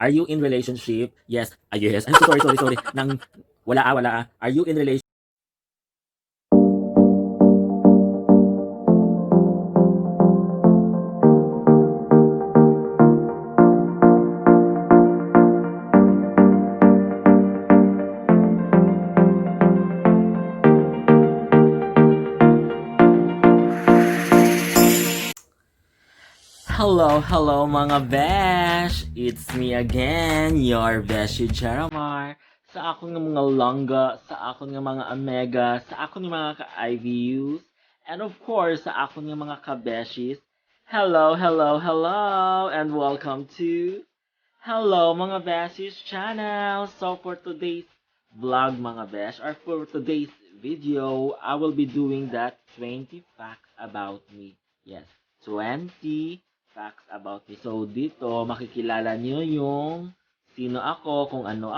Are you in relationship? Yes. Yes. Ay, sorry. Nang wala. Are you in relationship? Hello mga besh! It's me again, your Beshy Geramar. Sa akong nga mga langga, sa akong nga mga omega, sa akong nga mga ka-IVUs, and of course, sa akong nga mga ka-beshies. Hello, and welcome to Hello mga beshies channel. So for today's vlog mga besh, or for today's video, I will be doing that 20 facts about me. Yes, 20 facts about me. So dito, makikilala nyo yung sino ako, kung ano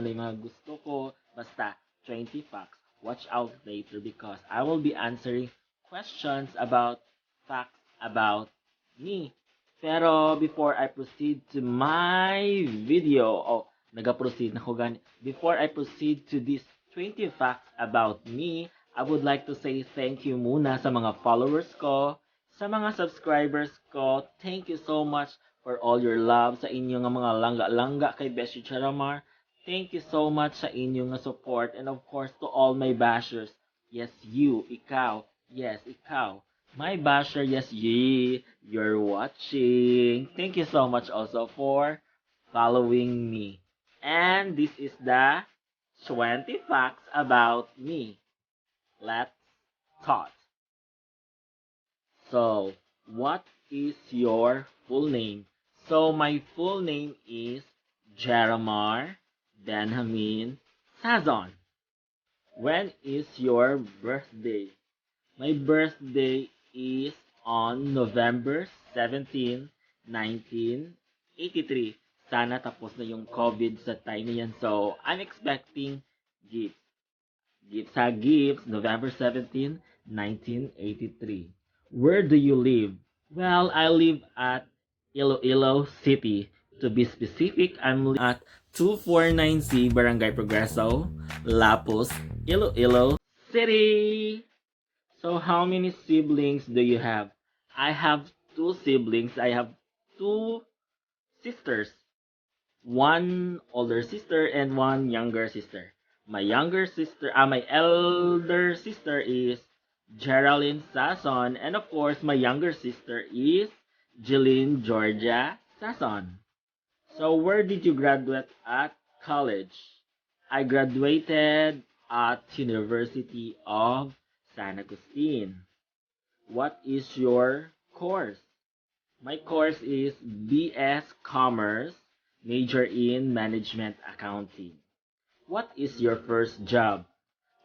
yung mga gusto ko. Basta, 20 facts. Watch out later because I will be answering questions about facts about me. Pero before I proceed to my video, nag-proceed na ko gani. Before I proceed to these 20 facts about me, I would like to say thank you muna sa mga followers ko, sa mga subscribers ko. Thank you so much for all your love sa inyong mga langga-langga kay Beshy Geramar. Thank you so much sa inyong support and of course to all my bashers. Yes, you, ikaw. Yes, ikaw. My basher, yes, you're watching. Thank you so much also for following me. And this is the 20 facts about me. Let's talk. So, what is your full name? So, my full name is Geramar Benjamin Sazon. When is your birthday? My birthday is on November 17, 1983. Sana tapos na yung COVID sa time na yan. So, I'm expecting gifts. Gifts, November 17, 1983. Where do you live? Well, I live at Iloilo City. To be specific, I'm at 249C Barangay Progreso, Lapus, Iloilo City. So how many siblings do you have? I have two siblings. I have two sisters. One older sister and one younger sister. My elder sister is Geraldine Sasson, and of course, my younger sister is Jeline Georgia Sasson. So, where did you graduate at college? I graduated at University of San Agustin. What is your course? My course is BS Commerce, major in Management Accounting. What is your first job?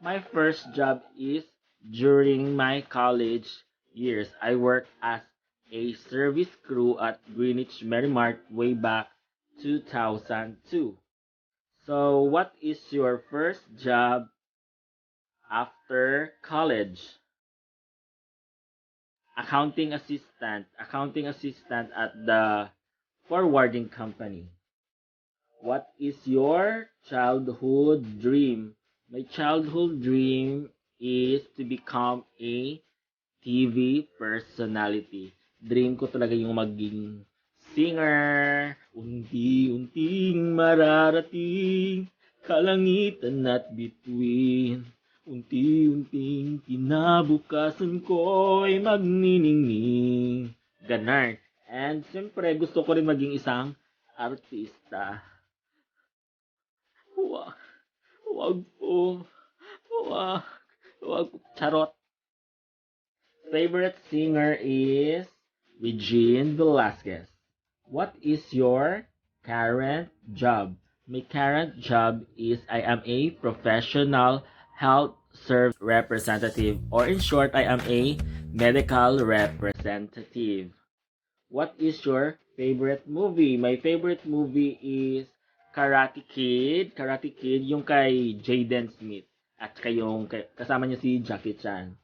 My first job is during my college years. I worked as a service crew at Greenwich Merrimart way back 2002. So, what is your first job after college? Accounting assistant at the forwarding company. What is your childhood dream? My childhood dream is to become a TV personality. Dream ko talaga yung maging singer. Unti-unting mararating kalangitan at bituin. Unti-unting kinabukasan ko'y magniningning. Ganon. And siyempre gusto ko rin maging isang artista. Wag, wag po. Wag po. Charot. Favorite singer is Regine Velasquez. What is your current job? My current job is I am a professional health service representative, or in short, I am a medical representative. What is your favorite movie? My favorite movie is Karate Kid. Karate Kid, yung kay Jaden Smith. At yung kasama niya si Jackie Chan.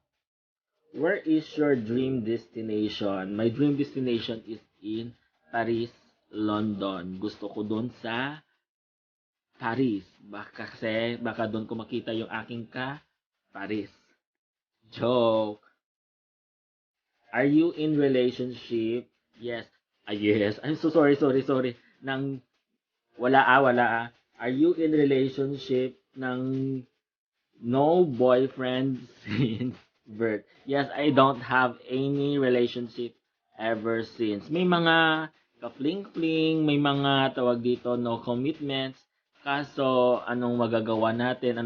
Where is your dream destination? My dream destination is in Paris, London. Gusto ko dun sa Paris. Baka doon ko makita yung aking Paris. Joke. Are you in relationship? Yes. Yes. I'm so sorry. Wala. Are you in relationship ng no boyfriend since birth? Yes, I don't have any relationship ever since. May mga ka-fling-fling, may mga tawag dito, no commitments. Kaso, anong magagawa natin?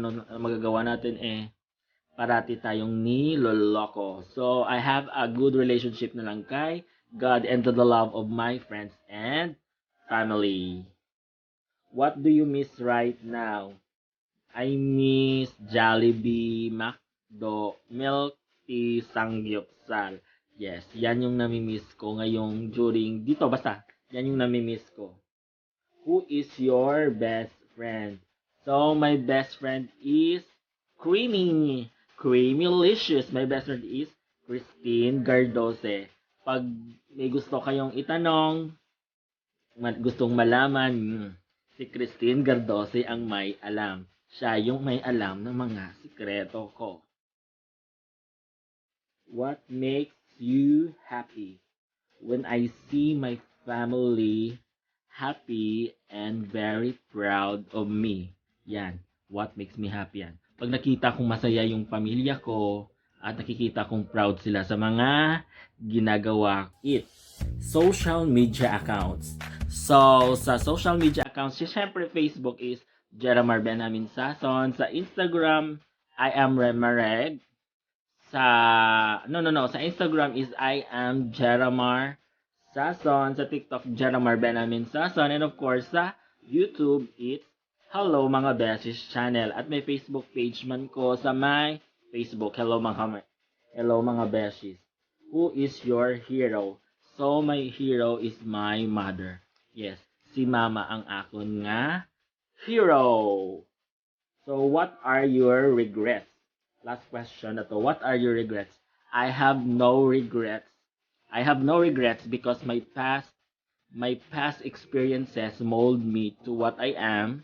Parati tayong niloloko. So, I have a good relationship na lang kay God and to the love of my friends and family. What do you miss right now? I miss Jollibee, McDo, milk tea, sangyupsal. Yes, yan yung namimiss ko ngayong dito basta, yan yung namimiss ko. Who is your best friend? So, my best friend is Creamylicious. My best friend is Christine Gardose. Pag may gusto kayong itanong, gustong malaman, si Christine Gardose ang may alam. Siya yung may alam ng mga sikreto ko. What makes you happy? When I see my family happy and very proud of me. Yan. What makes me happy yan. Pag nakita kong masaya yung pamilya ko at nakikita kong proud sila sa mga ginagawa. Social media accounts. So, sa social media accounts, syempre Facebook is Geramar Benjamin Sason. Sa Instagram, I am Remareg. Sa Instagram is I am Geramar Sason. Sa TikTok, Geramar Benjamin Sason. And of course, sa YouTube, it's Hello Mga Beshies channel. At may Facebook page man ko sa my Facebook. Hello mga Beshies. Who is your hero? So, my hero is my mother. Yes, si mama ang akon nga hero. So, what are your regrets? Last question na to. What are your regrets? I have no regrets. I have no regrets because my past experiences mold me to what I am,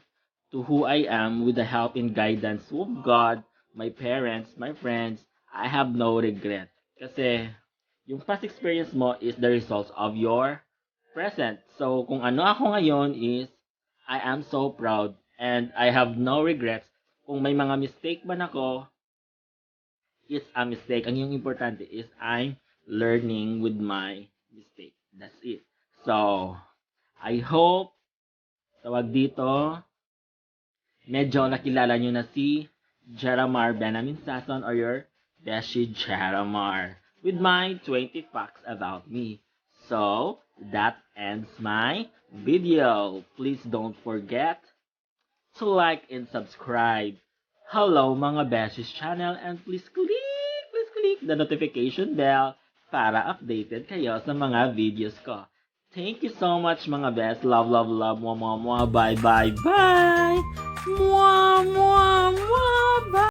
to who I am with the help and guidance of God, my parents, my friends. I have no regret. Kasi yung past experience mo is the results of your present. So kung ano ako ngayon is I am so proud and I have no regrets. Kung may mga mistake man ako, it's a mistake. Ang yung importante is I'm learning with my mistake. That's it. So, I hope tawag dito medyo nakilala nyo na si Geramar Benjamin Sason or your Beshy Geramar with my 20 facts about me. So, that ends my video. Please don't forget to like and subscribe. Hello mga Beshies channel and please click the notification bell para updated kayo sa mga videos ko. Thank you so much mga best. Love. Mwah, mwah, mwah. Bye. Mwah, mwah, mwah. Bye.